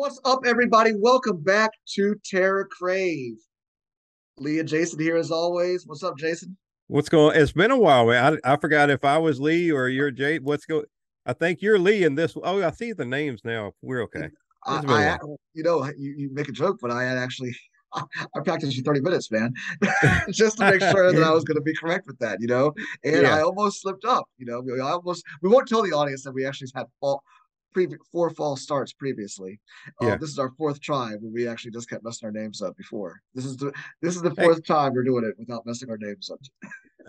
What's up, everybody? Welcome back to TerrorCrave. Lee and Jason here as always. What's up, Jason? What's going? It's been a while, man. I forgot if I was Lee or you're Jay. What's going? I think you're Lee in this. Oh, I see the names now. We're okay. I, It's been a I while. you make a joke, but I had actually, I practiced for 30 minutes, man, just to make sure that I was going to be correct with that. And I Yeah, almost slipped up. We won't tell the audience that we actually had four false starts previously. yeah. This is our fourth try, but we actually just kept messing our names up before. This is the Hey, fourth time we're doing it without messing our names up.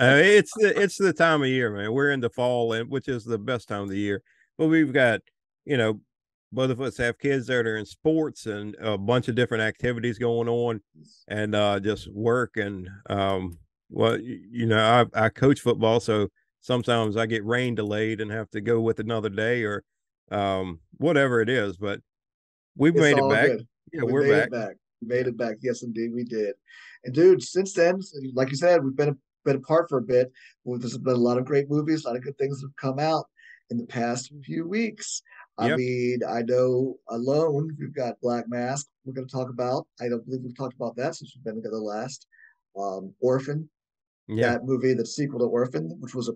it's the time of year, man. We're in the fall, and which is the best time of the year. But we've got, you know, both of us have kids that are in sports and a bunch of different activities going on, and just work and well, I coach football, so sometimes I get rain delayed and have to go with another day or whatever it is. But we've It's made it all back. good. Yeah, We we're made it back. back. We made Yeah. it back. Yes, indeed, we did. And dude, since then, like you said, we've been apart for a bit. Well, there's been a lot of great movies, a lot of good things have come out in the past few weeks. I Yep. mean, I know Alone, we've got Black Mask. We're going to talk about. I don't believe we've talked about that since we've been together last. Orphan, Yeah. that movie, the sequel to Orphan, which was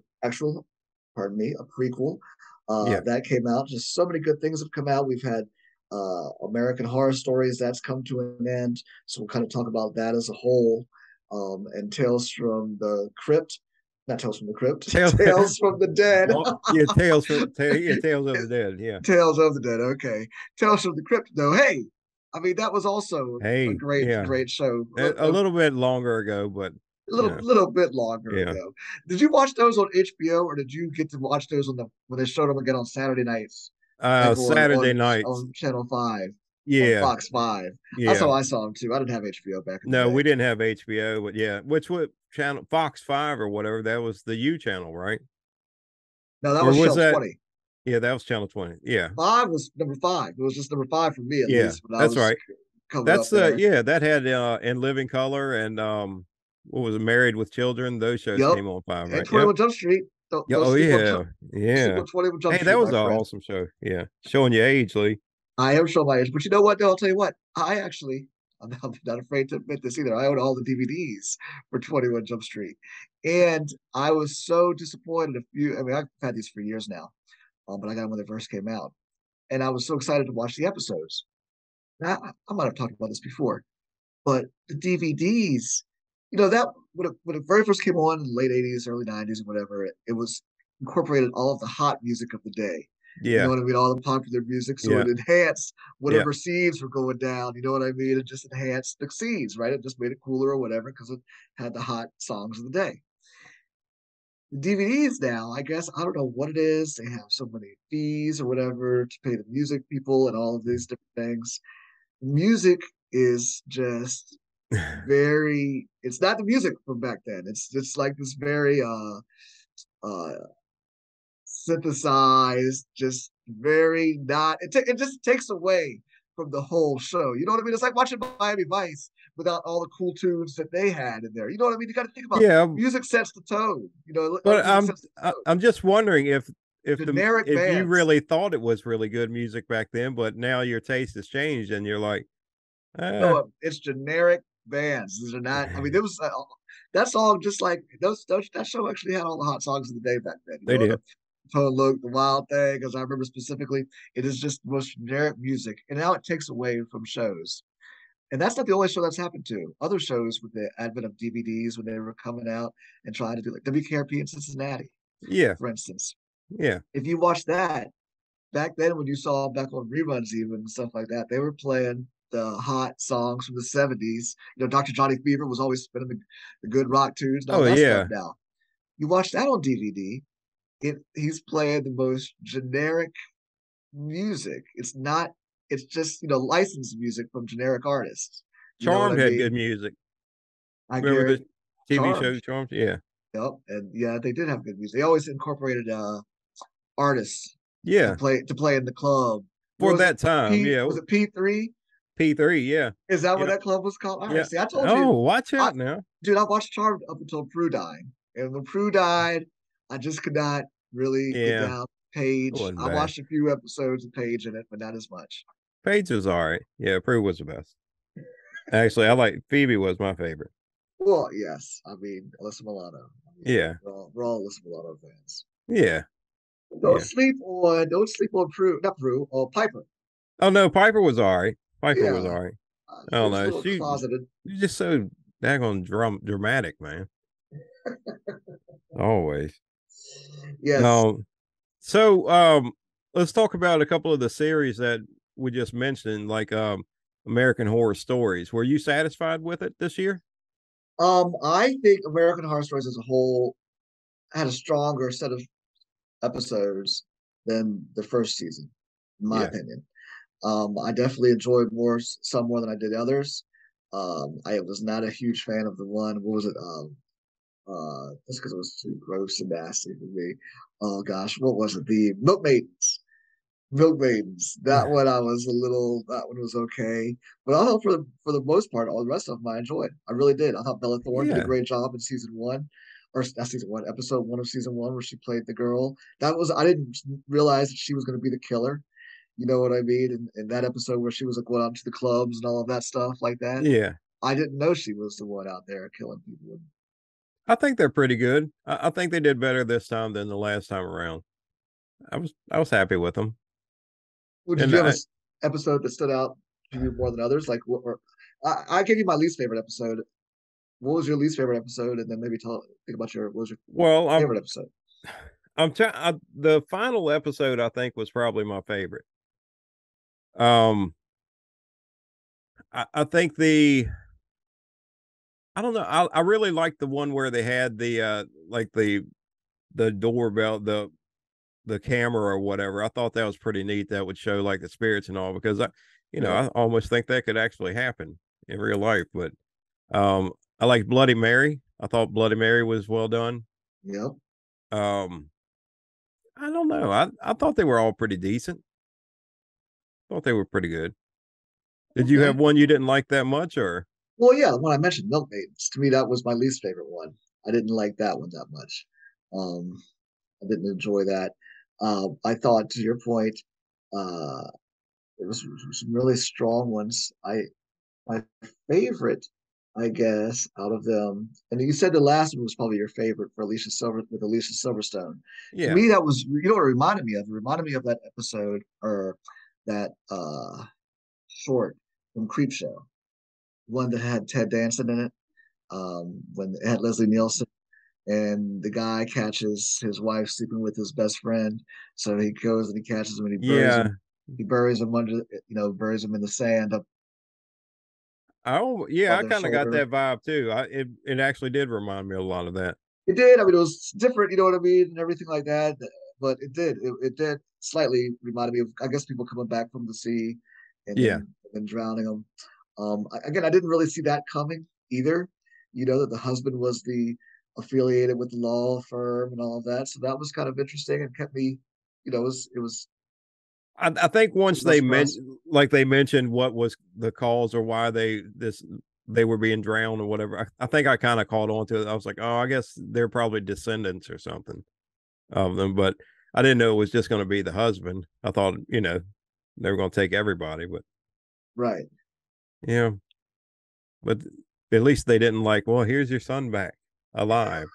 pardon me, a prequel. Yeah. That came out. Just so many good things have come out. We've had American Horror Stories that's come to an end. So we'll kind of talk about that as a whole. And Tales from the Crypt, not Tales from the Crypt, Tales. Tales from the Dead. Yeah. Tales of the Dead. Yeah. Tales of the Dead. Okay, Tales from the Crypt. Though, hey, I mean that was also a Hey. great, Yeah. great show. A little bit longer ago, but A you little know. little bit longer Yeah. ago. Did you watch those on HBO or did you get to watch those on the when they showed them again on Saturday nights, like on Saturday nights. Channel 5 on Yeah. Fox 5? That's how Yeah. I saw them too. I didn't have HBO back in the No, day. we didn't have HBO, but yeah, which what channel? Fox 5 or whatever. That was the U channel, right? No, that Or was was Channel that? 20. Yeah, that was channel 20. Yeah. Five was number five. It was just number five for me at Yeah. least when I That's was right. coming That's up the there. yeah, that had In Living Color and what was it, Married with Children? Those shows Yep. came on 5, And right? Yep. 21 Jump Street. Don't, Yeah. don't Oh sleep on yeah. sleep Yeah. on 21 Jump Hey, that Street, was my an friend. awesome show. Yeah. Showing your age, Lee. I am showing my age, but you know what? Though I'll tell you what. I'm not afraid to admit this either. I own all the DVDs for 21 Jump Street, and I was so disappointed. I mean, I've had these for years now, but I got them when they first came out, and I was so excited to watch the episodes. Now, I might have talked about this before, but the DVDs, that when it very first came on in the late 80s, early 90s, or whatever, it was incorporated all of the hot music of the day. You know Yeah. what I mean? All the popular music. So Yeah. it enhanced Yeah. whatever scenes were going down. You know what I mean? It just enhanced the scenes, right? It just made it cooler or whatever because it had the hot songs of the day. The DVDs now, I guess, I don't know what it is. They have so many fees or whatever to pay the music people and all of these different things. Music is just it's not the music from back then. It's just like this very uh synthesized, just very not it just takes away from the whole show. You know what I mean? It's like watching Miami Vice without all the cool tunes that they had in there. You know what I mean? You got to think about Yeah. music sets the tone. But Music sets the tone. I'm just wondering Generic if you bands. really thought it was really good music back then, but now your taste has changed and you're like, No, eh. it's generic bands. These are not. I mean, there was that song just like those. That show actually had all the hot songs of the day back then. They The did. Tone Look, the Wild Thing, because I remember specifically, it is just the most generic music, and now it takes away from shows. And that's not the only show that's happened to. Other shows with the advent of DVDs when they were coming out and trying to do like WKRP in Cincinnati, Yeah. for instance. Yeah. If you watch that, back then when you saw back on reruns even and stuff like that, they were playing the hot songs from the 70s. Dr. Johnny Fever was always spinning the good rock tunes and all Oh that stuff yeah. now. You watch that on DVD, he's playing the most generic music. It's just, licensed music from generic artists. You know what I Charmed had good mean? music. I Remember the Garrett TV Charmed. show Charmed? Yeah. Yep. And yeah, they did have good music. They always incorporated artists to Yeah. play in the club. What For was it? that time. P Yeah. was it P3? P3. Yeah. Is that what Yeah. that club was called? All right. Yeah. See, I told you, Oh, watch I out now. dude, I watched Charmed up until Prue died. And when Prue died, I just could not really get Yeah. down It Paige. wasn't I bad. watched a few episodes of Paige in it, but not as much. Paige was all right. Yeah, Prue was the best. Actually, I like Phoebe was my favorite. Well, yes. I mean, Alyssa Milano. I mean, Yeah, we're all Alyssa Milano fans. yeah, Don't yeah. sleep on don't sleep on Prue, not Prue, Piper. Oh no, Piper was all right. Piper was Yeah. all right. I She don't was a know. little closeted. She's just so daggone dramatic, man. Always. Yes. Um. So, let's talk about a couple of the series that we just mentioned, like American Horror Stories. Were you satisfied with it this year? I think American Horror Stories as a whole had a stronger set of episodes than the first season, in my Yeah, opinion. I definitely enjoyed some more than I did others. I was not a huge fan of the one. What was it? Just because it was too gross and nasty for me. Oh gosh, what was it? The Milkmaidens. Milkmaidens. That one I was a little. That one was okay, but I thought for the most part, all the rest of them I enjoyed. I really did. I thought Bella Thorne did a yeah, great job in season one, or not season one, episode one of season one, where she played the girl. That was I didn't realize that she was going to be the killer. You know what I mean? In that episode where she was like going out to the clubs and all of that stuff like that. yeah. I didn't know she was the one out there killing people. I think they're pretty good. I think they did better this time than the last time around. I was happy with them, Well, did and you have a episode that stood out to you more than others? Like, I gave you my least favorite episode. What was your least favorite episode? And then maybe think about what was your well, favorite episode? the final episode I think was probably my favorite. Um, I think I don't know. I really like the one where they had the like the doorbell, the camera or whatever. I thought that was pretty neat. That would show like the spirits and all because Yep. I almost think that could actually happen in real life. But I like Bloody Mary. I thought Bloody Mary was well done. Yep. Um, I don't know. I thought they were all pretty decent. Thought they were pretty good. Did you have Okay. one you didn't like that much, or? Well, yeah, when I mentioned Milkmaidens, to me that was my least favorite one. I didn't like that one that much. Um, I didn't enjoy that. I thought, to your point, uh, it was some really strong ones. My favorite, I guess, out of them, and you said the last one was probably your favorite for Alicia Silverstone. To Yeah, me, that was you know what it reminded me of. It reminded me of that episode or that short from Creepshow, one that had Ted Danson in it. When it had Leslie Nielsen, and the guy catches his wife sleeping with his best friend, so he goes and he catches him and he buries yeah. him. He buries him under, buries him in the sand up Oh, yeah. on I their kind of got shoulder. that vibe too. It actually did remind me a lot of that. It did. I mean, it was different, you know what I mean, and everything like that. But it did. It did slightly reminded me of, I guess, people coming back from the sea Yeah, and then drowning them. Again, I didn't really see that coming either. You know that the husband was the affiliated with the law firm and all of that, so that was kind of interesting and kept me. I think It once was no surprise. they mentioned what was the cause or why they were being drowned or whatever. I think I kind of caught on to it. I was like, oh, I guess they're probably descendants or something of them, but I didn't know it was just going to be the husband. I thought they were going to take everybody, but Right. yeah, but at least they didn't like. Well, here's your son back alive.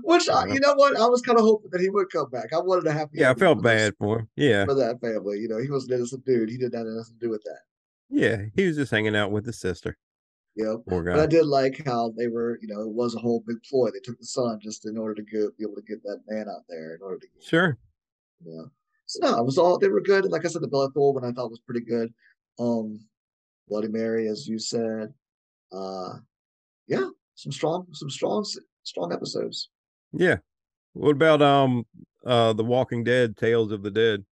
Which You know? you know what, I was kind of hoping that he would come back. I wanted a happy Yeah, I ending felt bad for him. Yeah, for that family. He was an innocent dude. He didn't have anything to do with that. yeah, he was just hanging out with his sister. Poor But I guy. did like how they were, it was a whole big ploy. They took the son just in order to be able to get that man out there in order to get, Sure. you know. So no, it was all they were good. And like I said, the Bella Thorne one I thought was pretty good. Um, Bloody Mary, as you said. Uh, yeah, strong episodes. Yeah. What about the Walking Dead, Tales of the Dead?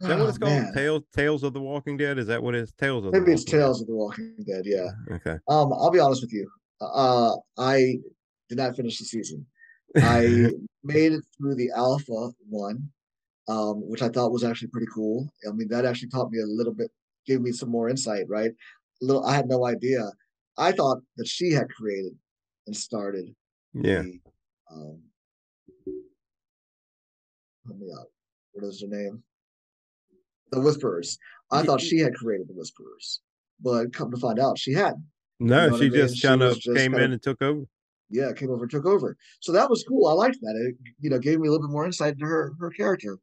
Is that what Oh it's called? man, Tales of the Walking Dead? Is that what it is? Tales of the maybe it's Walking Dead. Tales of the Walking Dead. Yeah. Okay. I'll be honest with you. I did not finish the season. I made it through the alpha one, which I thought was actually pretty cool. I mean, that actually taught me a little bit, gave me some more insight, right? I had no idea. I thought that she had created and started Yeah. the, um, help me out. What is her name? The Whisperers. I Y- thought y- she had created the Whisperers, but come to find out, she hadn't. You No, know what I she mean? just She kind was of just came kind in of, and took over. yeah, came over and took over. So that was cool. I liked that. It, gave me a little bit more insight into her character.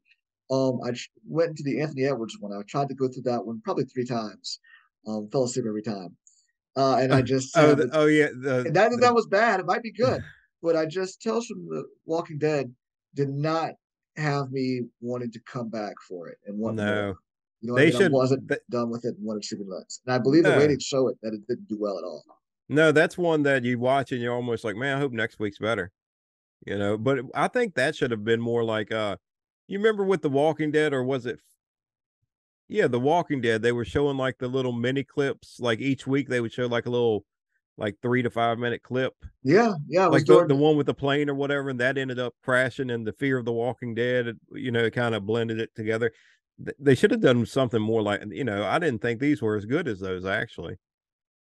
I went into the Anthony Edwards one. I tried to go through that one probably 3 times. Fell asleep every time. And I just haven't. Oh yeah, And that the was bad. It might be good, but I just Tales from the Walking Dead did not have me wanting to come back for it and want more. no. You know what I They mean? I should wasn't done with it and wanted to see the next. And I believe the no. ratings show it that it didn't do well at all. No, that's one that you watch and you're almost like, man, I hope next week's better. But I think that should have been more like you remember with The Walking Dead, or was it yeah, The Walking Dead, they were showing like the little mini clips, like each week they would show like a little like 3 to 5 minute clip, Yeah, yeah. It was like the during. one with the plane or whatever, and that ended up crashing, and the Fear of the Walking Dead, it kind of blended it together. They should have done something more like, I didn't think these were as good as those actually.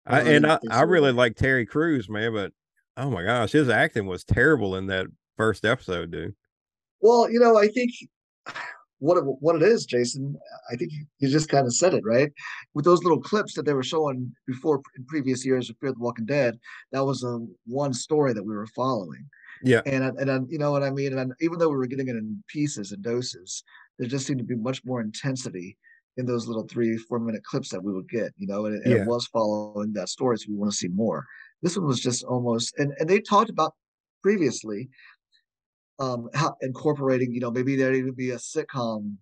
I No, I and didn't I, think I so really either. like Terry Crews, man, but oh my gosh, his acting was terrible in that first episode, dude. Well, I think what it is, Jason. I think you just kind of said it right with those little clips that they were showing before in previous years of Fear the Walking Dead. That was a one story that we were following, Yeah, and you know what I mean. And even though we were getting it in pieces and doses, there just seemed to be much more intensity in those little 3 4 minute clips that we would get. And it yeah, was following that story, so we want to see more. This one was just almost, and they talked about previously how incorporating, maybe there'd even be a sitcom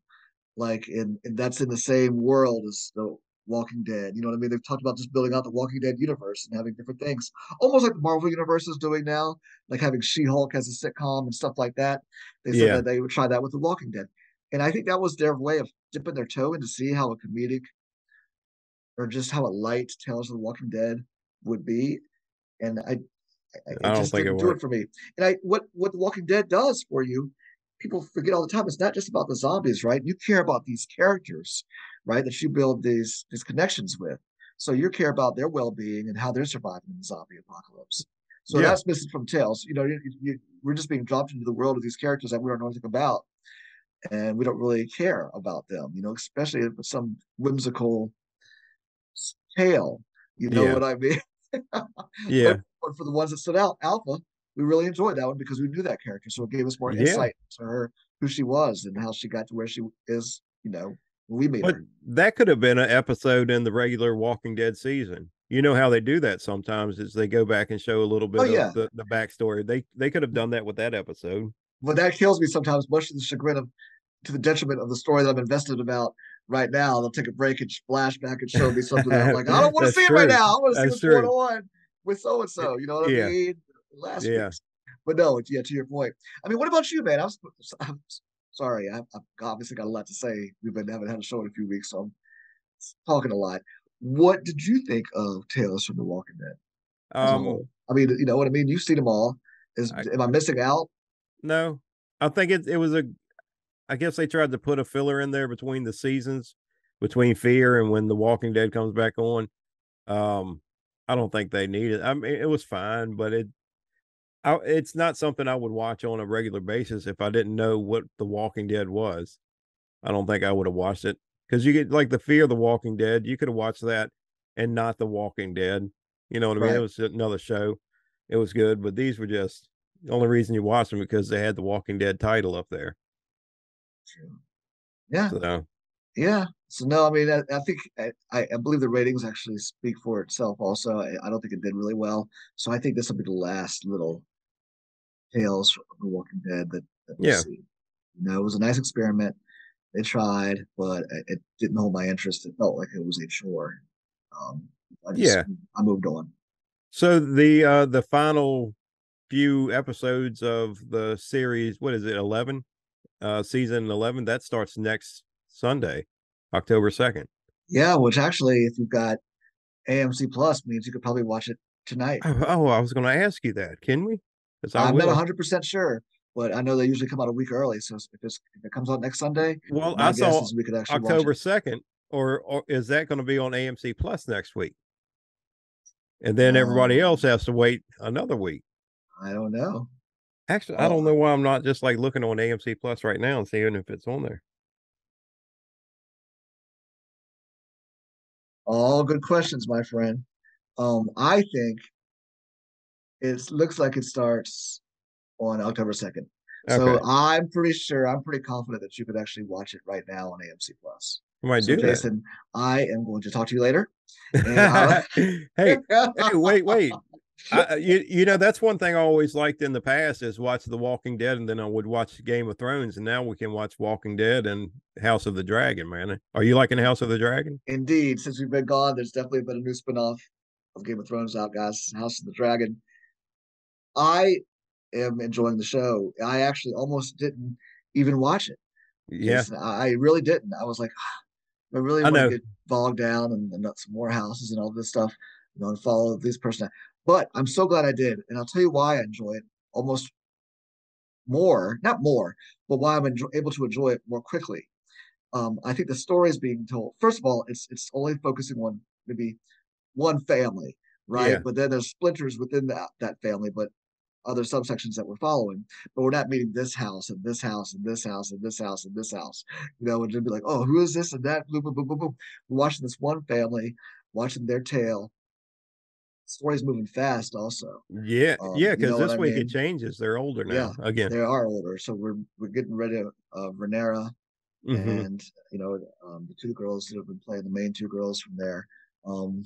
like in that's in the same world as the Walking Dead. You know what I mean? They've talked about just building out the Walking Dead universe and having different things, almost like the Marvel universe is doing now, like having She-Hulk as a sitcom and stuff like that. They said yeah. that they would try that with the Walking Dead, and I think that was their way of dipping their toe in to see how a comedic or just how a light Tales of the Walking Dead would be. And I it don't just think it didn't do it worked. for me. And what The Walking Dead does for you, people forget all the time. It's not just about the zombies, right? You care about these characters, right? That you build these connections with. So you care about their well being and how they're surviving in the zombie apocalypse. So Yeah, that's missing from Tales. We're just being dropped into the world of these characters that we don't know anything about, and we don't really care about them. Especially if it's some whimsical tale. You know yeah, what I mean? But yeah, for the ones that stood out, Alpha, we really enjoyed that one because we knew that character. So it gave us more yeah. insight to her, who she was, and how she got to where she is, when we meet But her. that could have been an episode in the regular Walking Dead season. You know how they do that sometimes is they go back and show a little Oh, bit of yeah. the backstory. They could have done that with that episode. But that kills me sometimes, much to the chagrin of, to the detriment of the story that I'm invested about right now. They'll take a break and splash back and show me something that I'm like, I don't want to That's see it right true. now. I want to see That's what's going true. on with so and so. You know what I Yeah, mean? Last yeah. week's. But no, yeah, to your point. I mean, what about you, man? I'm sorry. I've obviously got a lot to say. Haven't had a show in a few weeks, so I'm talking a lot. What did you think of Tales from the Walking Dead as a Um, whole? I mean, you know what I mean? You've seen them all. I Am I missing out? no, I think it was a. I guess they tried to put a filler in there between the seasons, between Fear and when The Walking Dead comes back on. Um, I don't think they needed. I mean, it was fine, but it's not something I would watch on a regular basis if I didn't know what The Walking Dead was. I don't think I would have watched it because you get like the Fear of the Walking Dead. You could have watched that and not The Walking Dead. You know what I mean? It Right. was another show. It was good, but these were just the only reason you watched them because they had the Walking Dead title up there. Yeah. So Yeah. So no, I mean, I think I believe the ratings actually speak for itself. Also, I don't think it did really well. So I think this will be the last little tales of The Walking Dead that we'll yeah, see. It was a nice experiment. They tried, but it didn't hold my interest. It felt like it was a chore. Um, yeah. I moved on. So the final few episodes of the series, what is it, 11? Season 11, that starts next Sunday, October 2nd. Yeah, which actually, if you've got AMC Plus, means you could probably watch it tonight. Oh, I was going to ask you that. Can we? Because I I'm not will. 100% sure, but I know they usually come out a week early. So if it comes out next Sunday, Well, my I guess saw is we could actually watch it. October 2nd, or is that going to be on AMC Plus next week? And then everybody else Um, has to wait another week. I don't know. Actually, I Oh, don't know why I'm not just like looking on AMC Plus right now and seeing if it's on there. All good questions, my friend. I think it looks like it starts on October 2nd. So Okay, I'm pretty sure, I'm pretty confident that you could actually watch it right now on AMC Plus. I might So do that. Jason, I am going to talk to you later. And I'll Hey, hey, wait. You know, that's one thing I always liked in the past is watch The Walking Dead, and then I would watch Game of Thrones, and now we can watch Walking Dead and House of the Dragon. Man, are you liking House of the Dragon? indeed, since we've been gone, there's definitely been a new spinoff of Game of Thrones out, guys. House of the Dragon. I am enjoying the show. I actually almost didn't even watch it, Yeah, Jason. I really didn't. I was like, I really I want to know. get bogged down and some more houses and all this stuff, and follow these person. But I'm so glad I did, and I'll tell you why I enjoy it almost more, not more, but why I'm able to enjoy it more quickly. I think the story is being told. First of all, it's only focusing on maybe one family, right? Yeah, But then there's splinters within that family, but other subsections that we're following. But we're not meeting this house and this house and this house and this house and this house. And just be like, oh, who is this and that? Boom, boom, boom, boom, boom. We're watching this one family, watching their tale. The story's moving fast, also. yeah. You Because know what this I week it mean? changes. They're older Yeah, now again. they are older, so we're getting rid of Renera Hmm. and the two girls that have been playing the main two girls from there. Um,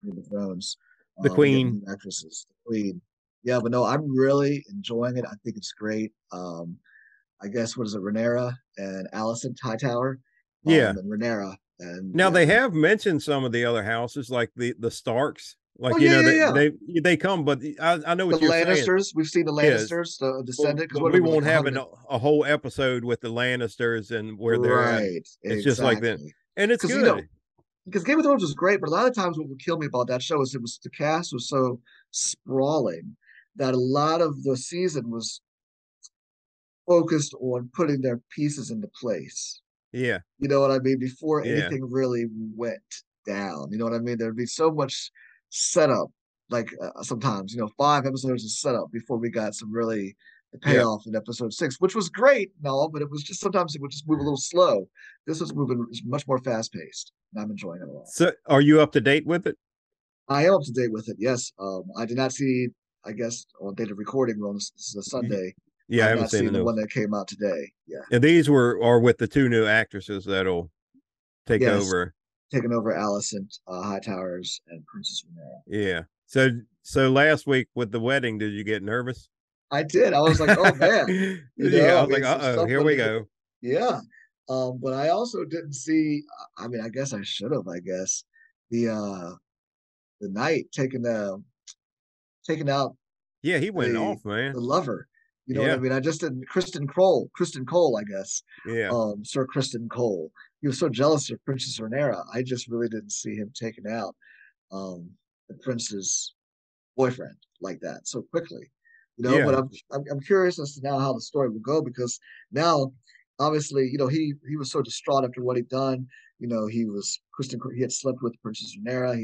Game of Thrones. The We're getting Queen. new actresses, the Queen. Yeah, but no, I'm really enjoying it. I think it's great. I guess what is it, Renera and Allison Hightower, Yeah. and Renera, and Now yeah, they have mentioned some of the other houses, like the Starks. oh Like yeah, yeah, yeah. they come, but I know The what you're saying. Lannisters, we've seen the Yes, Lannisters, the descendant, because but what are we we like won't have 100? a whole episode with the Lannisters and where they're at. Right, It's just like that, exactly. and it's Because good. because Game of Thrones was great, but a lot of times what would kill me about that show is it was the cast was so sprawling that a lot of the season was focused on putting their pieces into place. Yeah, You know what I mean? Before yeah, anything really went down. You know what I mean? There'd be so much setup, like sometimes, 5 episodes of setup before we got some really the yeah. payoff in episode 6, which was great and all, but it was just sometimes it would just move a little slow. This was moving much more fast paced, and I'm enjoying it a lot. So, are you up to date with it? I am up to date with it. Yes, I did not see. I guess on date of recording, on this is a Sunday. Yeah, I I have haven't not seen the seen the news. one that came out today. Yeah. And these were are with the two new actresses that'll take Yes, over. taking over Allison Hightowers and Princess Renera. Yeah. So last week with the wedding, did you get nervous? I did. I was like, oh man, Yeah, I I was like, mean, some uh-oh, stuff here went. we go. Yeah. But I also didn't see. I mean, I guess I should have. I guess the knight taking out Yeah, he went the off, man. lover. You know what I Yeah, mean? I just didn't. Kristen Cole, I guess. yeah, Sir Kristen Cole. He was so jealous of Princess Renera. I just really didn't see him taking out um, the prince's boyfriend like that so quickly. But yeah, I'm curious as to now how the story will go because now, obviously, he was so distraught after what he'd done. He had slept with Princess Renera.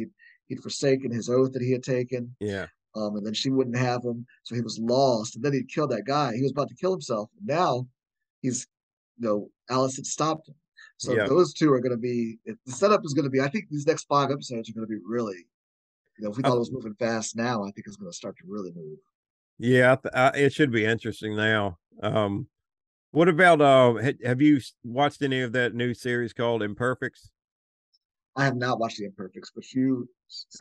He'd forsaken his oath that he had taken. yeah, And then she wouldn't have him, so he was lost. And then he'd killed that guy. He was about to kill himself. And now he's, Alice had stopped him. So yeah. those two are going to be. The setup is going to be. I think these next 5 episodes are going to be really. If we I, thought it was moving fast now, I think it's going to start to really move. yeah, it should be interesting now. What about have you watched any of that new series called Imperfects? I have not watched the Imperfects, but you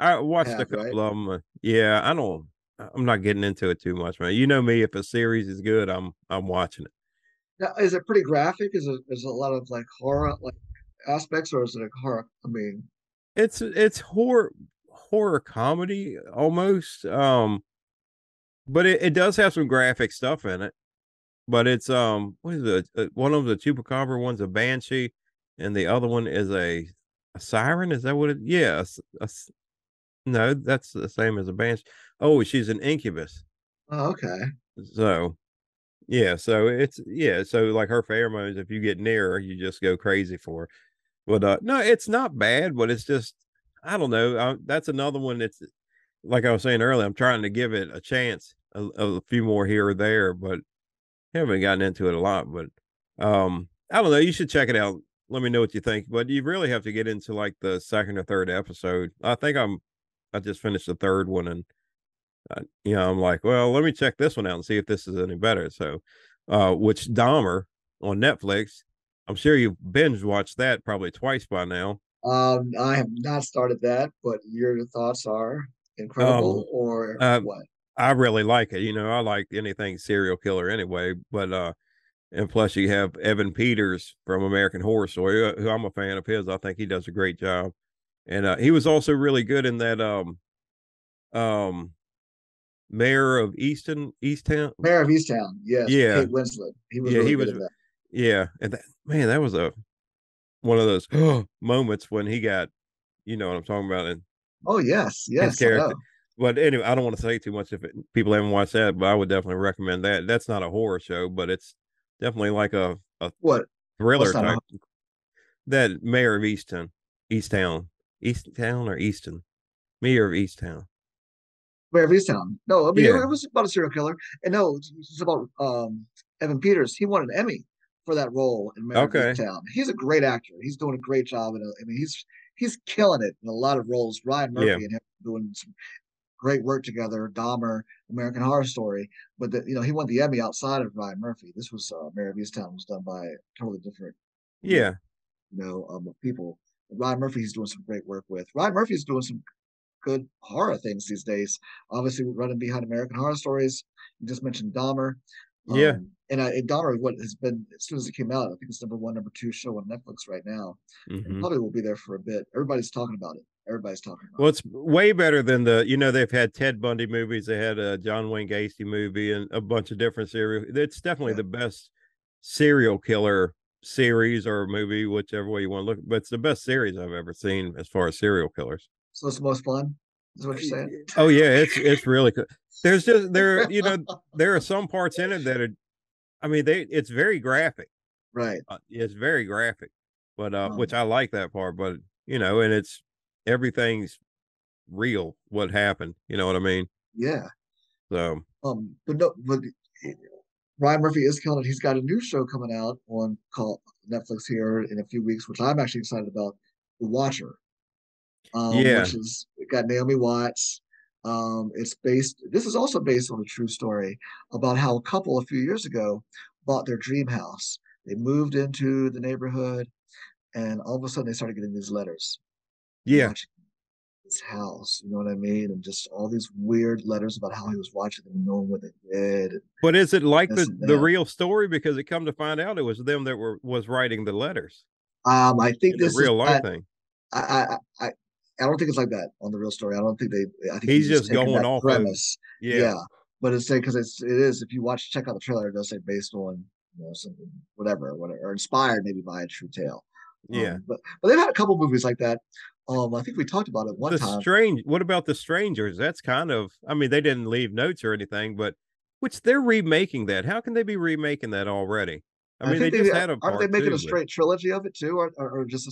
I watched a have, right? couple of them. Yeah, I don't. I'm not getting into it too much, man. You know me. If a series is good, I'm watching it. Now, is it pretty graphic? Is it a lot of like horror like aspects, or is it a horror? I mean, It's horror comedy almost. But it does have some graphic stuff in it. But it's what is it? One of the chupacabra one's a banshee, and the other one is a siren. Is that what it? Yeah, no, that's the same as a banshee. Oh, she's an incubus. oh, okay. So yeah, so it's yeah, so like her pheromones, if you get near her, you just go crazy for her. But no, it's not bad, but it's just I don't know. That's another one that's like I was saying earlier. I'm trying to give it a chance, a few more here or there, but haven't gotten into it a lot. But I don't know. You should check it out. let me know what you think. But you really have to get into like the second or third episode. I just finished the third one, and I'm like, well, let me check this one out and see if this is any better. So, which Dahmer on Netflix, I'm sure you've binge watched that probably twice by now. I have not started that, but your thoughts are Um, incredible or uh, what? I really like it. I like anything serial killer anyway, but and plus you have Evan Peters from American Horror Story, who I'm a fan of his. I think he does a great job, and he was also really good in that um Mayor of Easttown. Mayor of Easttown, yes, with Yeah, Kate Winslet. He was yeah, really he good was. in that. Yeah, and that, man, that was a one of those moments when he got, you know what I'm talking about, and Oh yes, his yes, I character. know. But anyway, I don't want to say too much if people haven't watched that, but I would definitely recommend that. That's not a horror show, but it's definitely like a What? What's thriller that? type. That Mayor of Easttown, Easttown or Easton, Mayor of Easttown. Mayor of Easttown. No, I mean Yeah. it was about a serial killer, and no, it's about Evan Peters. He won an Emmy for that role in Mayor of Okay. Easttown. He's a great actor. He's doing a great job. I mean, he's killing it in a lot of roles. Ryan Yeah. Murphy and him doing some great work together. Dahmer, American Horror Story, but he won the Emmy outside of Ryan Murphy. This was Mayor of Easttown was done by a totally different group, Yeah. of people. Ryan Murphy he's doing some great work with. Ryan Murphy's doing some good horror things these days. Obviously, running behind American Horror Stories. You just mentioned Dahmer. Yeah. And Dahmer, what has been as soon as it came out, I think it's number one, number two show on Netflix right now, and Hmm. probably will be there for a bit. Everybody's talking about it. Everybody's talking about Well, it. it's way better than they've had Ted Bundy movies. They had a John Wayne Gacy movie and a bunch of different serial. It's definitely Yeah. the best serial killer series or movie, whichever way you want to look. But it's the best series I've ever seen as far as serial killers. So it's the most fun. Is what you're saying? Oh yeah, it's really good. There's just there are some parts in it that are, I mean, it's very graphic. Right. It's very graphic, but which Um, I like that part. But and it's everything's real. What happened? You know what I mean? yeah. So But no, but Ryan Murphy is killing it. He's got a new show coming out on called Netflix here in a few weeks, which I'm actually excited about. The Watcher, yeah, which is got Naomi Watts. This is also based on a true story about how a couple a few years ago bought their dream house. They moved into the neighborhood, and all of a sudden they started getting these letters yeah. watching his house. You know what I mean? And just all these weird letters about how he was watching them, knowing what they did, and But is it like this the and the that. real story? Because it come to find out, it was them that was writing the letters I think in the this is real life that thing. I don't think it's like that on the real story. I don't think they. I think he's He's just just taken going that off of, premise. yeah, Yeah, but it's saying because it is. If you check out the trailer, it does say based on something whatever, or inspired maybe by a true tale. yeah. But they've had a couple movies like that. I think we talked about it one The time. strange. What about the strangers? That's kind of. I mean, they didn't leave notes or anything, but which they're remaking that. How can they be remaking that already? I I mean, they think they just had a aren't they part making a two, but straight trilogy of it too, or just a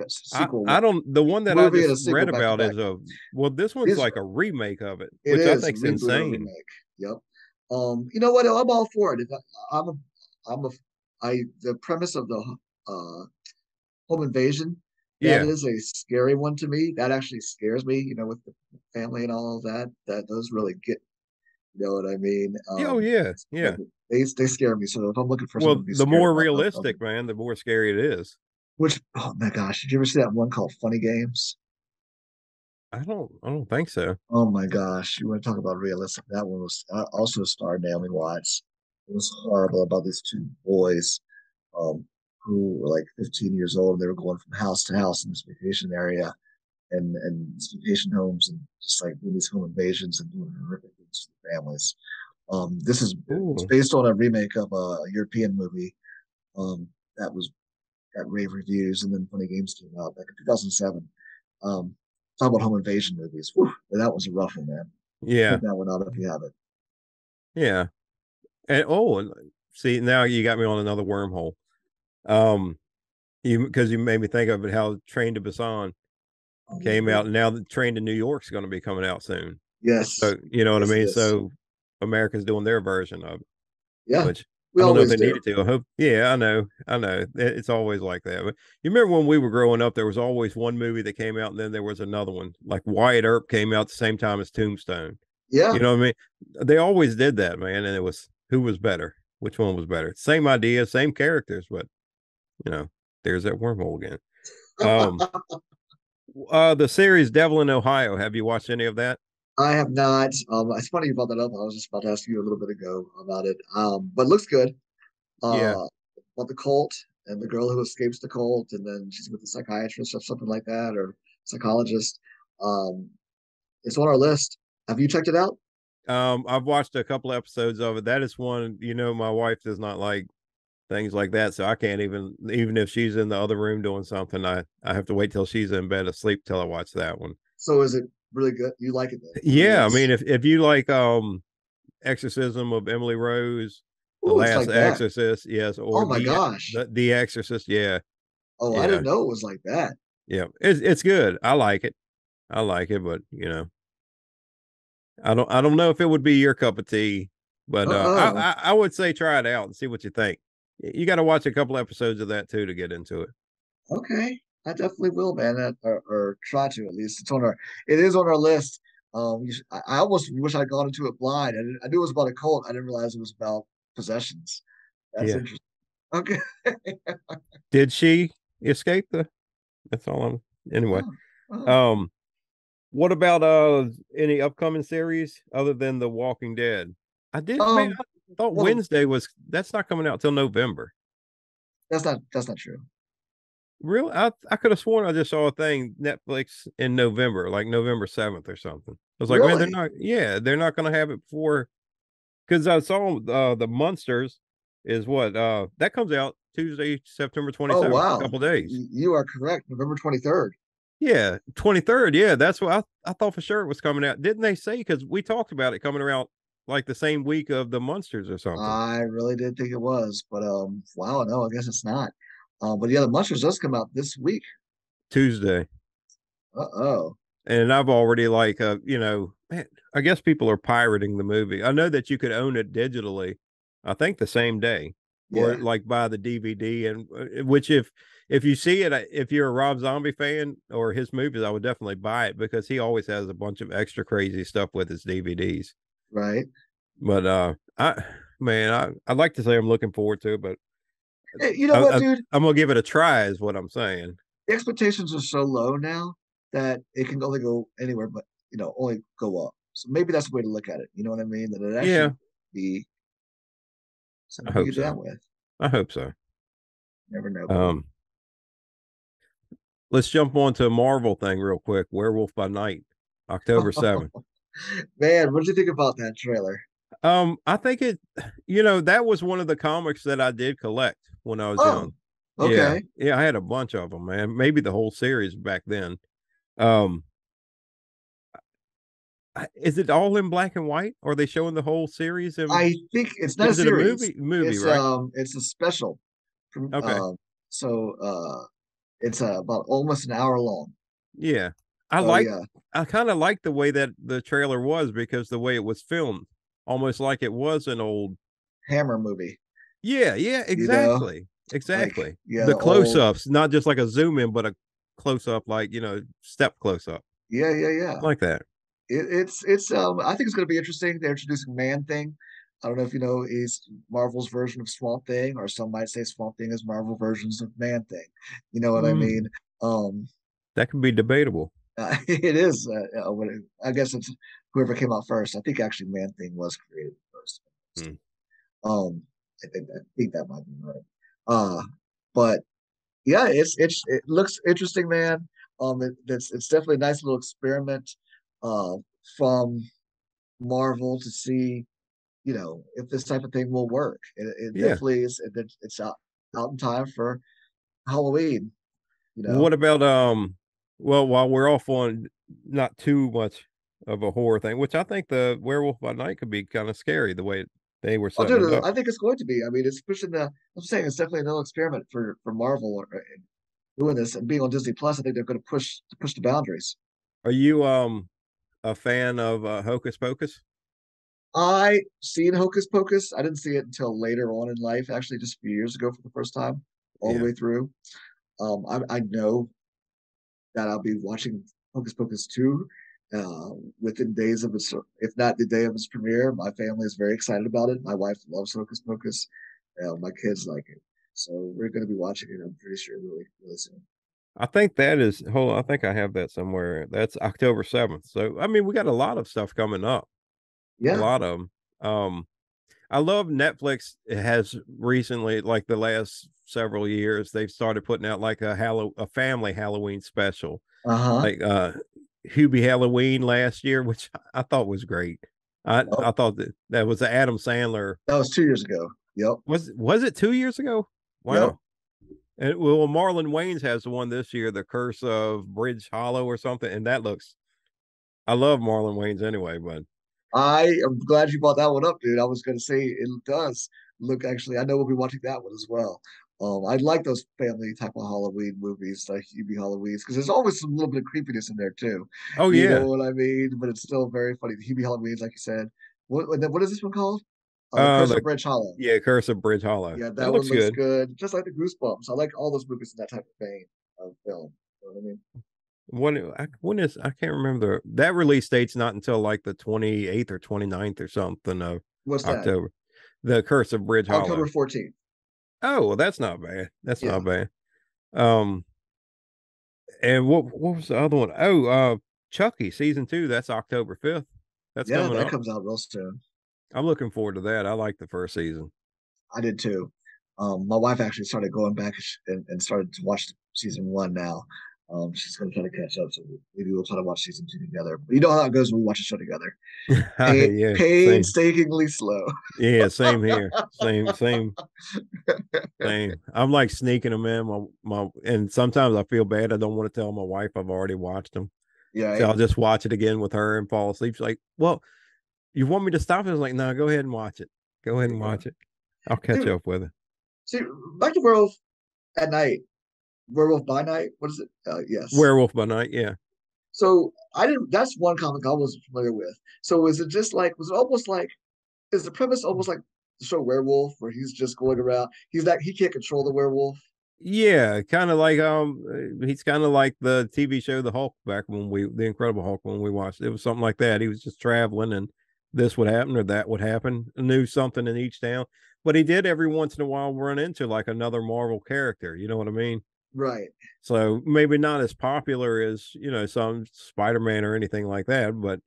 sequel I with don't. The one that I movie and just a sequel read back to about back. is well, this one's These like a remake of it, It which I is a think's reboot or a insane. remake. Yep. You know what? I'm all for it. I'm a, I'm a, the premise of the uh, home invasion. That Yeah. is a scary one to me. That actually scares me. With the family and all of that. That does really get. You know what I mean? Yeah. Oh yeah. That Yeah. they scare me. So if I'm looking for something Well, to be the scared more about, I'll do realistic, it. man, the more scary it is. Which oh my gosh, did you ever see that one called Funny Games? I don't think so. Oh my gosh, you want to talk about realistic? That one was also starred Naomi Watts. It was horrible about these two boys um, who were like 15 years old. And they were going from house to house in this vacation area and these vacation homes and just like doing these home invasions and doing horrific things to the families. It's Ooh. based on a remake of a European movie that was got rave reviews, and then Funny Games came out back in 2007. Um, talk about home invasion movies. Whew, that was a rough one, man. Check Yeah. that one out if you have it. Yeah. And see, now you got me on another wormhole. Um, you because you made me think of it how Train to Busan Oh, yeah, came yeah. out, and now the Train to New York's going to be coming out soon. Yes, So you know what I yes, it mean. is. So America's doing their version of it, Yeah, which We I don't know if always they do. needed to. I hope. Yeah, I know. I know. It's always like that. But you remember when we were growing up, there was always one movie that came out, and then there was another one. Like Wyatt Earp came out at the same time as Tombstone. You Yeah. know what I mean? They always did that, man. And it was who was better? Which one was better? Same idea, same characters, but you know, there's that wormhole again. Um, the series Devil in Ohio. Have you watched any of that? I have not. It's funny you brought that up. I was just about to ask you a little bit ago about it. But it looks good. Yeah. About the cult and the girl who escapes the cult, and then she's with the psychiatrist or something like that, or psychologist. Um, it's on our list. Have you checked it out? I've watched a couple episodes of it. That is one, my wife does not like things like that. So I can't even if she's in the other room doing something, I have to wait till she's in bed asleep till I watch that one. So is it really good? You like it then? It really Yeah, I mean is. if you like Exorcism of Emily Rose, The Oh, it's Last like that. Exorcist, yes, or Oh my gosh. the Exorcist, yeah. Oh, I Yeah. didn't know it was like that. Yeah. It's good. I like it. I like it, but I don't know if it would be your cup of tea, but Uh-oh. I would say try it out and see what you think. You got to watch a couple episodes of that too to get into it. Okay. I definitely will, man. Or try to at least. It is on our list. I almost wish I'd gone into it blind. I knew it was about a cult. I didn't realize it was about possessions. That's Yeah. interesting. Okay. Did she escape the that's all I'm anyway. Oh, oh. Um what about any upcoming series other than The Walking Dead? Um, I thought well, Wednesday was that's not coming out till November. that's not true. Really? I could have sworn I just saw a thing Netflix in November, like November 7th or something. I was like, man, Really? they're not gonna have it before because I saw the Monsters is what that comes out Tuesday, September Oh 27th, a wow. couple days. You are correct. November 23rd. Yeah, 23rd. Yeah, that's what I thought for sure it was coming out. Didn't they say? Because we talked about it coming around like the same week of the Monsters or something. I really did think it was, but wow, no, I guess it's not. But yeah, the Monsters does come out this week. Tuesday. Uh-oh. And I've already like man, I guess people are pirating the movie. I know that you could own it digitally, I think the same day, or Yeah, like buy the DVD. And which if you see it, if you're a Rob Zombie fan or his movies, I would definitely buy it because he always has a bunch of extra crazy stuff with his DVDs. right. But I man, I'd like to say I'm looking forward to it, but Hey, you know I, what, I dude? I'm gonna give it a try, is what I'm saying. The expectations are so low now that it can only go anywhere, but only go up. So maybe that's the way to look at it. You know what I mean? That it Yeah, actually be I something to hope get so. down with. I hope so. Never know, buddy. Um, let's jump on to a Marvel thing real quick. Werewolf by Night, October 7th. Man, what did you think about that trailer? I think that was one of the comics that I did collect when I was Oh, young. Yeah, okay. yeah, I had a bunch of them, man. Maybe the whole series back then. Um, is it all in black and white? Are they showing the whole series? And I think it's not a is it a series. Movie, It's right? it's a special. Okay. So it's about almost an hour long. Yeah. I So like yeah, I kind of like the way that the trailer was because the way it was filmed, almost like it was an old. Hammer movie. Yeah, yeah, You know, exactly. like Exactly. yeah, The the old. close-ups, not just like a zoom in, but a close up like, step close up. Yeah, yeah, yeah. Like that. It's I think it's going to be interesting. They're introducing Man Thing. I don't know if you know he's Marvel's version of Swamp Thing, or some might say Swamp Thing is Marvel versions of Man Thing. You know what I mean? Mm, Um, that can be debatable. it is. I guess it's whoever came out first. I think actually Man Thing was created first. Mm. Um, I think that might be right. But yeah, it looks interesting, man. It's definitely a nice little experiment uh from Marvel to see, if this type of thing will work. It Yeah. definitely is. It's out in time for Halloween. You know. What about well, while we're off on not too much of a horror thing, which I think the Werewolf by Night could be kind of scary the way they were Oh, setting it dude, up. I think it's going to be. I mean, it's pushing the. I'm saying it's definitely another experiment for Marvel doing this and being on Disney Plus. I think they're going to push the boundaries. Are you a fan of Hocus Pocus? I seen Hocus Pocus. I didn't see it until later on in life, actually, just a few years ago for the first time, all the Yeah. way through. I know that I'll be watching Hocus Pocus 2 within days of its, if not the day of its premiere. My family is very excited about it. My wife loves Hocus Pocus. My kids like it. So we're going to be watching it, I'm pretty sure, really, really soon. I think that is hold on, I think I have that somewhere. That's October 7th. So I mean we got a lot of stuff coming up. A Yeah. lot of them. I love Netflix has recently, like the last several years, they've started putting out like a family Halloween special. Uh huh. Like Hubie Halloween last year, which I thought was great. Yep. I thought that was the Adam Sandler. That was 2 years ago. Yep. Was it 2 years ago? Yep. Wow. And well, Marlon Wayans has the one this year, The Curse of Bridge Hollow or something, and that looks. I love Marlon Wayans anyway, but I am glad you brought that one up, dude. I was going to say it does look actually. I know we'll be watching that one as well. I like those family type of Halloween movies, like Hubie Halloween's, because there's always some little bit of creepiness in there too. oh You yeah, know what I mean? But it's still very funny. The Hubie Halloween's, like you said. What is this one called? Curse of the Bridge Hollow. yeah Curse of Bridge Hollow. Yeah, That that one looks looks good. good. Just like the Goosebumps. I like all those movies in that type of vein of film. You know what I mean? When is I can't remember that release date's not until like the 28th or 29th or something of What's that? October. The Curse of Bridge October Hollow. 14th. Oh, well, that's not bad. That's Yeah. not bad. Um, and what was the other one? Oh, Chucky season 2. That's October 5th. That's Yeah, coming that up. comes out real soon. I'm looking forward to that. I like the first season. I did too. My wife actually started going back and started to watch season one now. She's going to try to catch up, so maybe we'll try to watch season two together. But you know how it goes when we watch a show together. Yeah, same. Painstakingly slow. Yeah, same here. Same. I'm like sneaking them in and sometimes I feel bad. I don't want to tell my wife I've already watched them. Yeah, So right? I'll just watch it again with her and fall asleep. She's like, well, you want me to stop it? I was like, no, go ahead and watch it. Go ahead There and you go. watch it. I'll catch See, up with it. see, back to Werewolf at Night. Werewolf by Night. What is it? Yes. Werewolf by Night, yeah. So I didn't. That's one comic I wasn't familiar with. So is it just like? Was it almost like? Is the premise almost like the show Werewolf, where he's just going around? He's like he can't control the werewolf. Yeah, kind of like he's kind of like the TV show The Hulk back when we the Incredible Hulk when we watched it. It was something like that. He was just traveling and this would happen or that would happen. Knew something in each town. But he did every once in a while run into like another Marvel character. You know what I mean? Right. So maybe not as popular as, some Spider-Man or anything like that, but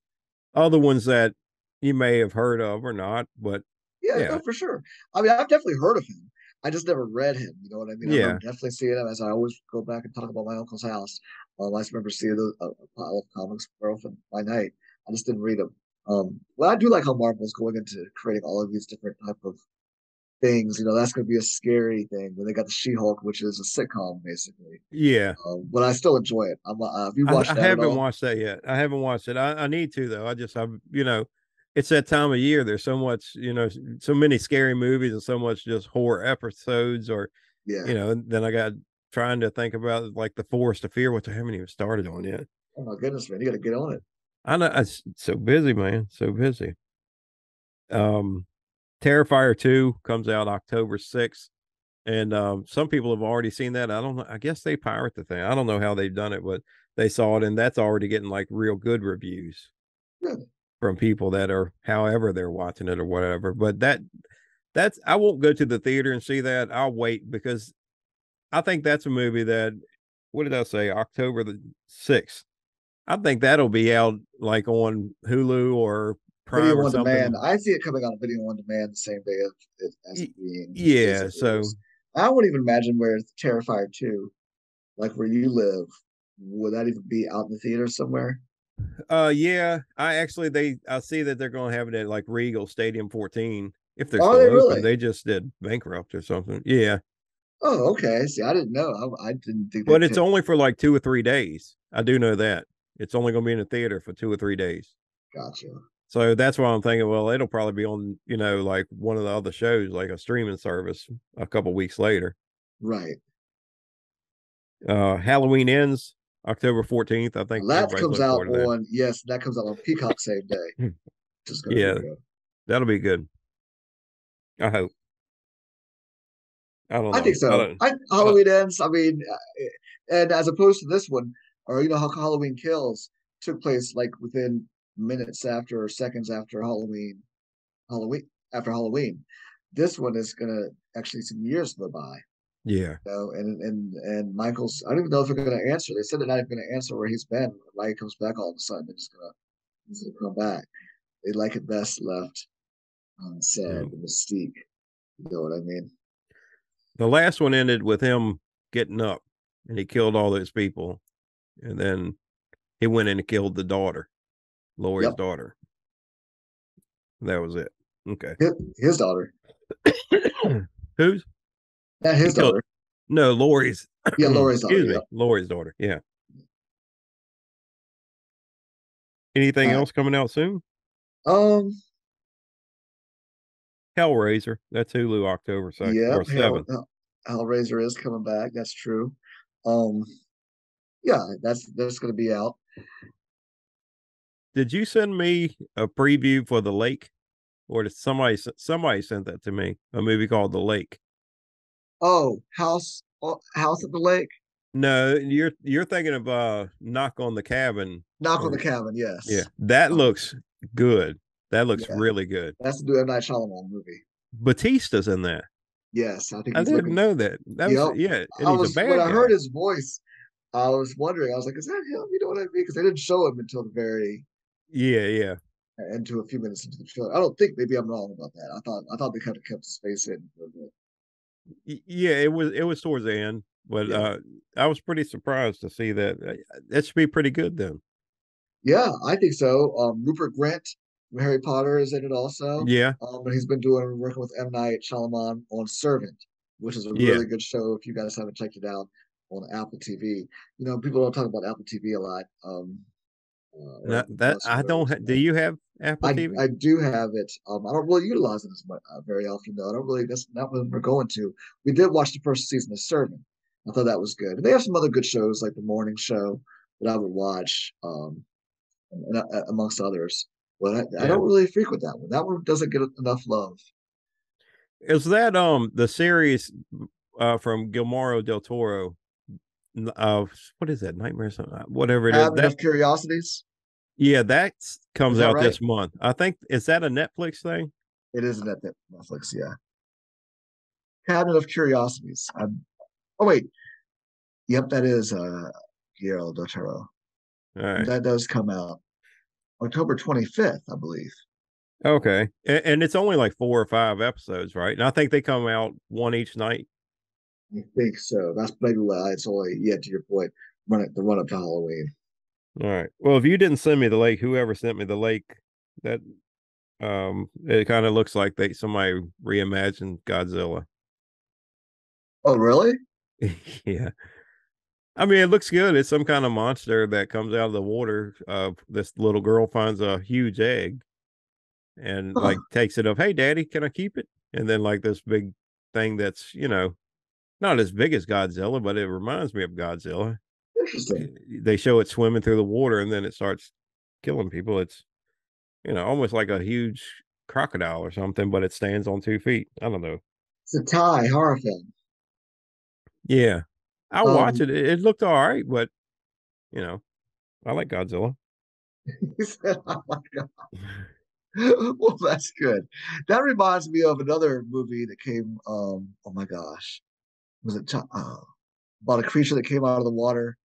other ones that you may have heard of or not. But Yeah, yeah, no, for sure. I mean, I've definitely heard of him. I just never read him. You know what I mean? I remember yeah, definitely seeing him as I always go back and talk about my uncle's house. I just remember seeing a pile of comics from my night. I just didn't read them. Well, I do like how Marvel's going into creating all of these different type of things. You know, that's going to be a scary thing. Then they got the She-Hulk, which is a sitcom basically. yeah. But I still enjoy it. Have you watched I that at haven't all? watched that yet. I haven't watched it. I need to though. It's that time of year. There's so much, so many scary movies and so much just horror episodes, or Yeah. and then I got trying to think about like the Forest of Fear, which I haven't even started on yet. Oh my goodness, man, you got to get on it. I know it's so busy, man. So busy. Um, Terrifier 2 comes out October 6th. And some people have already seen that. I don't know. I guess they pirate the thing. I don't know how they've done it, but they saw it, and that's already getting like real good reviews Good. from people that are however they're watching it or whatever. But that's I won't go to the theater and see that. I'll wait because I think that's a movie that what did I say? October the 6th. I think that'll be out like on Hulu or Prime Video or on demand. something. I see it coming out on video on demand the same day as it being Yeah, physically so released. I wouldn't even imagine where Terrifier 2, like where you live, would that even be out in the theater somewhere? yeah, I see that they're going to have it at like Regal Stadium 14 if they're Are still they open. really? They just did bankrupt or something. Yeah, Oh, okay. See, I didn't know. I didn't think but they'd it's take. only for like 2 or 3 days. I do know that it's only going to be in the theater for 2 or 3 days. Gotcha. So that's why I'm thinking. Well, it'll probably be on like one of the other shows, like a streaming service, a couple weeks later. Right. Halloween ends October 14th. I think That everybody's comes looking out forward to on, yes, that comes out on Peacock same day, that. which is going to be Yeah, good. That'll be good. I hope. I don't I think know. I so. don't. Uh, Halloween ends. I mean, and as opposed to this one, or how Halloween Kills took place like within minutes after or seconds after Halloween after Halloween. This one is gonna actually some years go by. yeah. And Michael's. I don't even know if they're gonna answer. They said they're not even gonna answer where he's been. Why he comes back all of a sudden? He's gonna come back. They like it best left unsaid. The Um, mystique. You know what I mean? the last one ended with him getting up, and he killed all those people, and then he went in and killed the daughter, Lori's Yep. daughter. That was it. Okay. His daughter. Who's Yeah, he his killed? daughter. No, Lori's. Yeah, Lori's daughter. Excuse me, Yep. Lori's daughter. Yeah. Anything All else coming out soon? right. Hellraiser. That's Hulu October 2nd or Yep. 7th. Hellraiser is coming back. That's true. Um, yeah, that's going to be out. Did you send me a preview for The Lake, or did somebody sent that to me? A movie called The Lake. House at the Lake. No, you're thinking of Knock on the Cabin, Knock on the or Cabin. yeah, Yes. that Um, looks good. That looks yeah, really good. that's the new M Night Shyamalan movie. Batista's in that. Yes, I think I he's didn't looking. know that. That was Yep. yeah, and I he's a was when bad I heard guy. his voice, I was wondering. I was like, "Is that him?" You know what I mean? Because they didn't show him until the very Yeah, yeah, into a few minutes into the trailer. I don't think maybe I'm wrong about that. I thought they kind of kept his face in for a bit. yeah. It was towards the end, but Yeah. I was pretty surprised to see that. That should be pretty good then. Yeah, I think so. Rupert Grint from Harry Potter is in it also. Yeah, And he's been working with M. Night Shyamalan on Servant, which is a yeah. really good show if you guys haven't checked it out on Apple TV. People don't talk about Apple TV a lot, or Not that most I don't. familiar. Do you have Apple TV? I do have it. I don't really utilize it as much very often though. I don't really. That's not what we're going to. We did watch the first season of Servant. I thought that was good. And they have some other good shows like the Morning Show that I would watch. Amongst others. But I Yeah. don't really frequent that one. That one doesn't get enough love. Is that the series from Guillermo del Toro? What is that? Nightmares? Whatever it is. Cabinet That of Curiosities. yeah, that Is comes that out right? this month. I think is that a Netflix thing? It is Netflix. Yeah. Cabinet of Curiosities. Oh wait. Yep, that is Guillermo del Toro. All right. That does come out October 25th, I believe. Okay. And it's only like 4 or 5 episodes, right? And I think they come out one each night. I think so. That's maybe why it's only to your point, run up to Halloween. All right. Well, if you didn't send me the lake, whoever sent me the lake, that it kind of looks like somebody reimagined Godzilla. Oh, really? Yeah. I mean, it looks good. It's some kind of monster that comes out of the water. This little girl finds a huge egg and Huh. like takes it up. Hey, daddy, can I keep it? And then like this big thing that's not as big as Godzilla, but it reminds me of Godzilla. Interesting. They show it swimming through the water and then it starts killing people. It's almost like a huge crocodile or something, but it stands on 2 feet. I don't know. It's a Thai horror film. Yeah, I'll watch Um, it. It looked all right, but you know, I like Godzilla. he said, "Oh my God." Well, that's good. That reminds me of another movie that came. Oh my gosh, was it about a creature that came out of the water?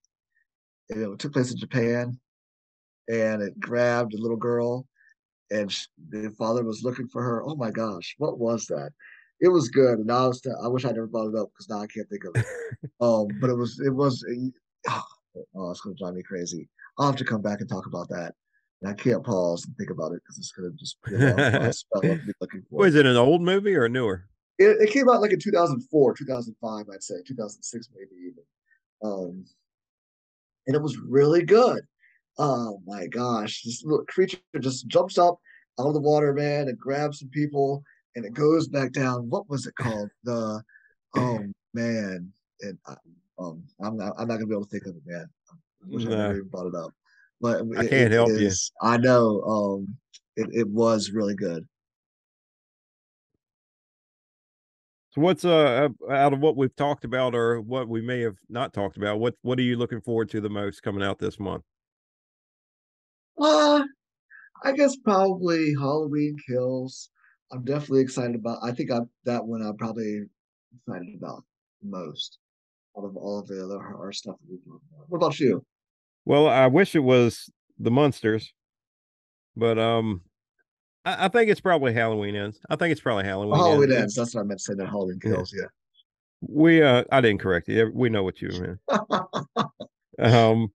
And it took place in Japan, and it grabbed a little girl, and the father was looking for her. Oh my gosh, what was that? It was good, and I wish I never brought it up because now I can't think of it. But it was. Oh, it's gonna drive me crazy. I'll have to come back and talk about that. And I can't pause and think about it because it's gonna just be a long spell of me looking for it. Was it an old movie or newer? It came out like in 2004, 2005, I'd say, 2006 maybe even. Um, and it was really good. Oh my gosh, this little creature just jumps up out of the water, man, and grabs some people, and it goes back down. What was it called? Oh man, and I'm not gonna be able to think of it, man. I wish I never No, even brought it up, but I can't it help you. is. I know. It was really good. What's out of what we've talked about or what we may have not talked about, what are you looking forward to the most coming out this month? Uh, I guess probably Halloween Kills. I'm definitely excited about. I think I'm that one. I'm probably excited about the most out of all of the other horror stuff that we've talked about. What about you? Well, I wish it was the Munsters, but I think it's probably Halloween ends. I think it's probably Oh, Halloween ends. Halloween Ends. That's what I meant to say. That Halloween Yeah, Kills. Yeah. we I didn't correct you. We know what you meant. Um,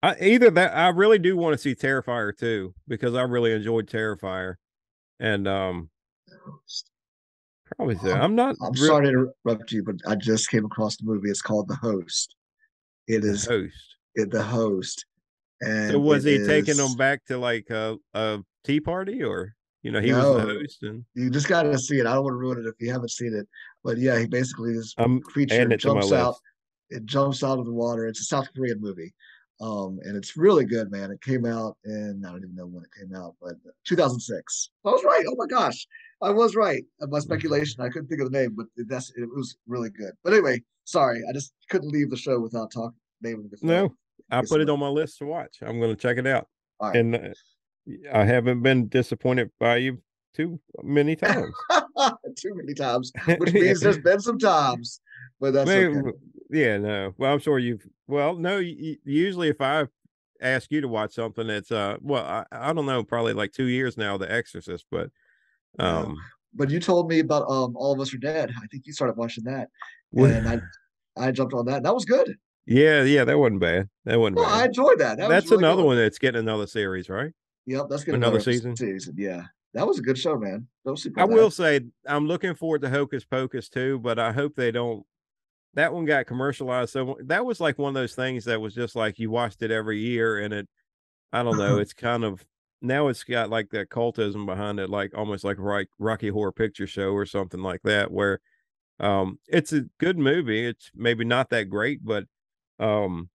either that I really do want to see Terrifier too because I really enjoyed Terrifier, and probably so. I'm, I'm not I'm sorry to interrupt you, but I just came across the movie. It's called The Host. It the is host. The Host, So and was it he taking them is back to like a tea party, or he was the no. host, and You just got to see it. I don't want to ruin it if you haven't seen it, but yeah, he basically this I'm creature adding it to my jumps out. list. It jumps out of the water. It's a South Korean movie, and it's really good, man. It came out in I don't even know when it came out, but 2006. I was right. Oh my gosh, I was right. My speculation. I couldn't think of the name, but it was really good. But anyway, sorry, I just couldn't leave the show without talking naming the film. No, I In case put it somebody. on my list to watch. I'm going to check it out, All right. and I haven't been disappointed by you too many times. Too many times, which means there's been some times, but that's Maybe, okay. yeah, no. Well, I'm sure you've. Well, no. Usually, if I ask you to watch something, it's well, I don't know, probably like 2 years now, The Exorcist, but Yeah. um, But you told me about All of Us Are Dead. I think you started watching that. we, And I jumped on that. And that was good. yeah, that wasn't bad. That wasn't No, I bad. enjoyed that. That was That's really another good. one that's getting another series, right? Yep, let's get Another another season. season. Yeah. That was a good show, man. Don't sleep I on that. will say I'm looking forward to Hocus Pocus too, but I hope they don't. That one got commercialized, so that was like one of those things that was just like you watched it every year, and it. I don't know. It's kind of now it's got like that cultism behind it, like almost like Rocky Horror Picture Show or something like that, where it's a good movie. It's maybe not that great, but um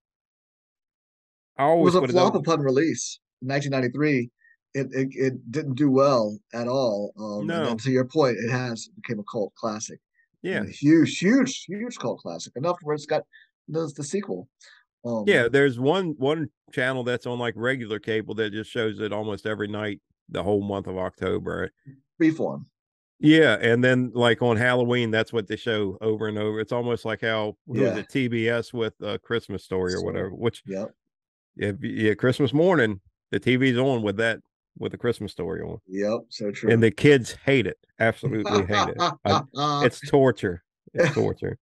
I It was always a would have flop done. upon release in 1993. It didn't do well at all. And then No, to your point, it became a cult classic and yeah, a huge cult classic, enough where it's got the sequel. Um, yeah. There's one channel that's on like regular cable that just shows it almost every night the whole month of October. Reform. Yeah, and then like on Halloween, that's what they show over and over. It's almost like how who was Yeah. it TBS with a Christmas Story or Story. whatever. Which Yep. yeah, Christmas morning the TV's on with that with the Christmas Story on, Yep. So and true. the kids hate it, absolutely hate it. It's torture. It's torture.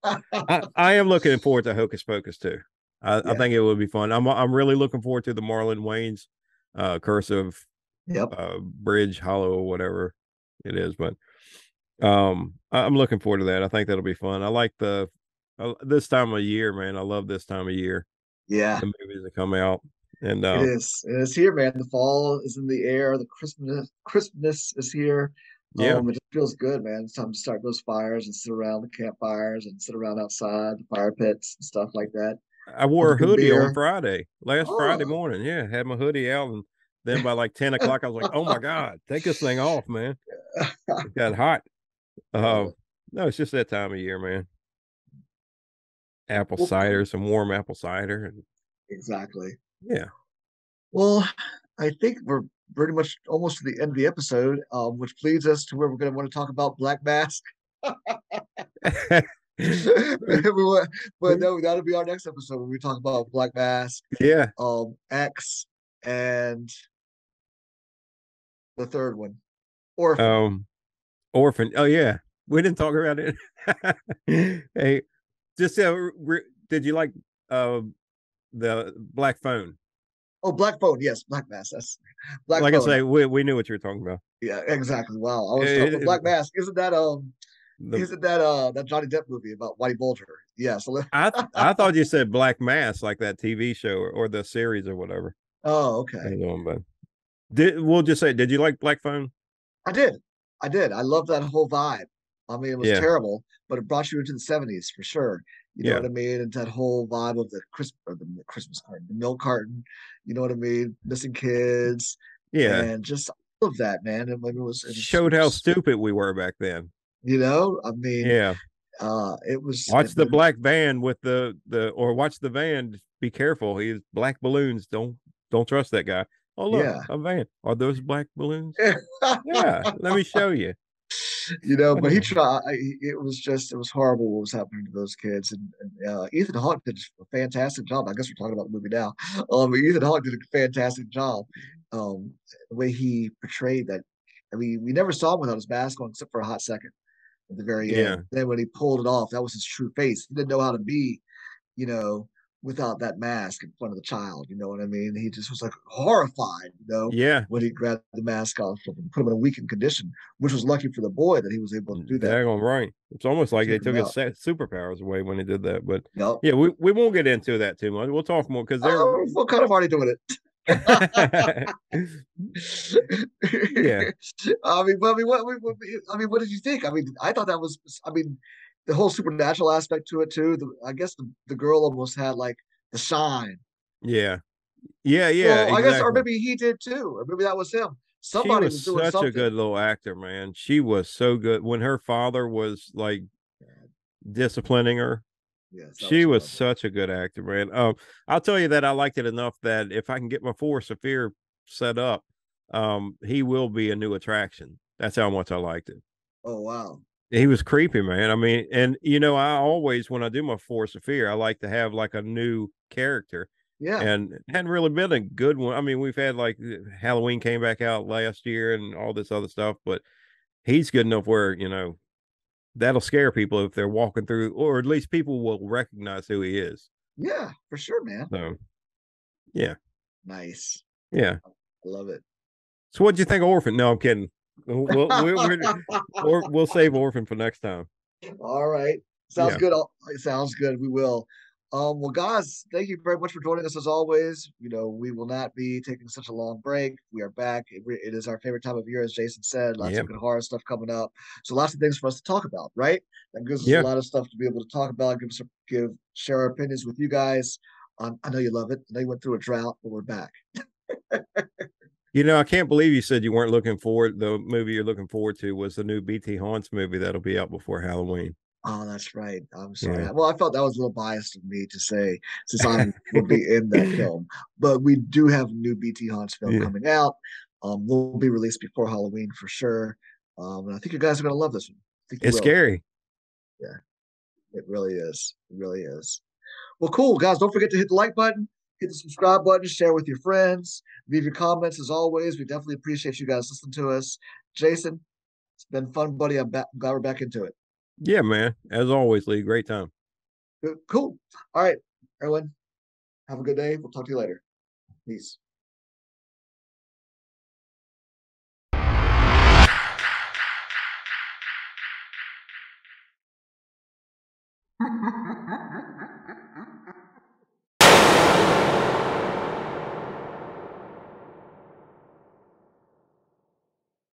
I am looking forward to Hocus Pocus too. I Yeah. think it would be fun. I'm really looking forward to the Marlon Wayne's Curse of Yep. Bridge Hollow or whatever it is, but I'm looking forward to that. I think that'll be fun. I like the this time of year, man. I love this time of year. Yeah. The movies that come out, and It is. It is here, man. The fall is in the air. The Christmas is here. yeah, It just feels good, man. It's time to start those fires and sit around the campfires and sit around outside the fire pits and stuff like that I with wore a a good hoodie on beer. Friday, last Friday Oh. morning. Yeah, had my hoodie out, and then by like 10 o'clock, I was like, "Oh my god, take this thing off, man!" It got hot. Uh, Oh, no, it's just that time of year, man. Apple well, cider, some warm apple cider, and exactly. yeah. Well, I think we're pretty much almost to the end of the episode, which leads us to where we're going to want to talk about Black Mask. But no, that'll be our next episode when we talk about Black Mask, Yeah. X, and the third one, Orphan. Um, Orphan. Oh yeah, we didn't talk about it. Hey, just did you like uh the Black Phone? Oh, Black Phone. Yes, Black Mask. That's Black Like I Phone. say, we knew what you were talking about. Yeah, exactly. Wow. I was but It, Black Mask. the Isn't that that Johnny Depp movie about Whitey Bulger? Yeah. So I thought you said Black Mass, like that TV show or the series or whatever. oh, okay. Hang on, but we'll just say, did you like Black Phone? I did. I did. I love that whole vibe. I mean, it was Yeah, terrible, but it brought you into the 70s for sure. You know yeah, what I mean? And that whole vibe of the Christmas carton, the milk carton, you know what I mean? Missing kids yeah. and just all of that, man. I mean, it was Showed how stupid we were back then. I mean, Yeah. it was, Watch the black van with the or watch the van. Be careful. He's black balloons. Don't trust that guy. Oh look, yeah. a van. Are those black balloons? Yeah. Let me show you. But he tried. It was horrible what was happening to those kids. And Ethan Hawke did a fantastic job. I guess we're talking about the movie now. But Ethan Hawke did a fantastic job. Um, the way he portrayed that. I mean, we never saw him without his mask on, except for a hot second at the very Yeah. end. Then when he pulled it off, that was his true face. He didn't know how to be, you know, without that mask in front of the child. You know what I mean? He just was like horrified, Yeah. when he grabbed the mask off and put him in a weakened condition, which was lucky for the boy that he was able to do that. Daggone right. It's almost like they Took him took his out. superpowers away when they did that. But Yep. yeah, we won't get into that too much. We'll talk more because they're We're kind of already doing it. yeah. What did you think? I mean, I thought that was. I mean, the whole supernatural aspect to it too. I guess the girl almost had like the shine. Yeah. Yeah, yeah, Well, I guess, or exactly. maybe he did too, or maybe that was him. She Somebody was was doing such a something. good little actor, man. She was so good when her father was like disciplining her. Yes, that was She was horrible. such a good actor, man. I'll tell you that I liked it enough that if I can get my Force of Fear set up, he will be a new attraction. That's how much I liked it. Oh wow. He was creepy, man. I mean, and I always when I do my Force of Fear, I like to have like a new character, Yeah. and it hadn't really been a good one. I mean, we've had like Halloween came back out last year and all this other stuff, but he's good enough where that'll scare people if they're walking through, or at least people will recognize who he is. Yeah, for sure, man. So yeah, Nice. yeah. I love it. So what'd you think of Orphan? No, I'm kidding. We'll save Orphan for next time. All right. Sounds Yeah, good. It sounds good. We will. Well, guys, thank you very much for joining us as always. We will not be taking such a long break. We are back. It is our favorite time of year, as Jason said. Lots yeah, of good horror stuff coming up. So lots of things for us to talk about, right? That gives us a yeah. lot of stuff to be able to talk about, share our opinions with you guys. I know you love it. I know you went through a drought, but we're back. I can't believe you said you weren't looking forward. The movie you're looking forward to was the new BT Haunts movie that'll be out before Halloween. Oh, that's right. I'm sorry. Yeah, Well, I felt that was a little biased of me to say since I will be in that film. But we do have a new BT Haunts film yeah. coming out. Will be released before Halloween for sure. And I think you guys are going to love this one. I think you It's will. scary. Yeah, it really is. It really is. Well, cool, guys. Don't forget to hit the like button, hit the subscribe button, share with your friends, leave your comments as always. We definitely appreciate you guys listening to us. Jason, it's been fun, buddy. I'm back. Glad we're back into it. Yeah, man. As always, Lee. Great time. Cool. All right, Erwin. Have a good day. We'll talk to you later. Peace.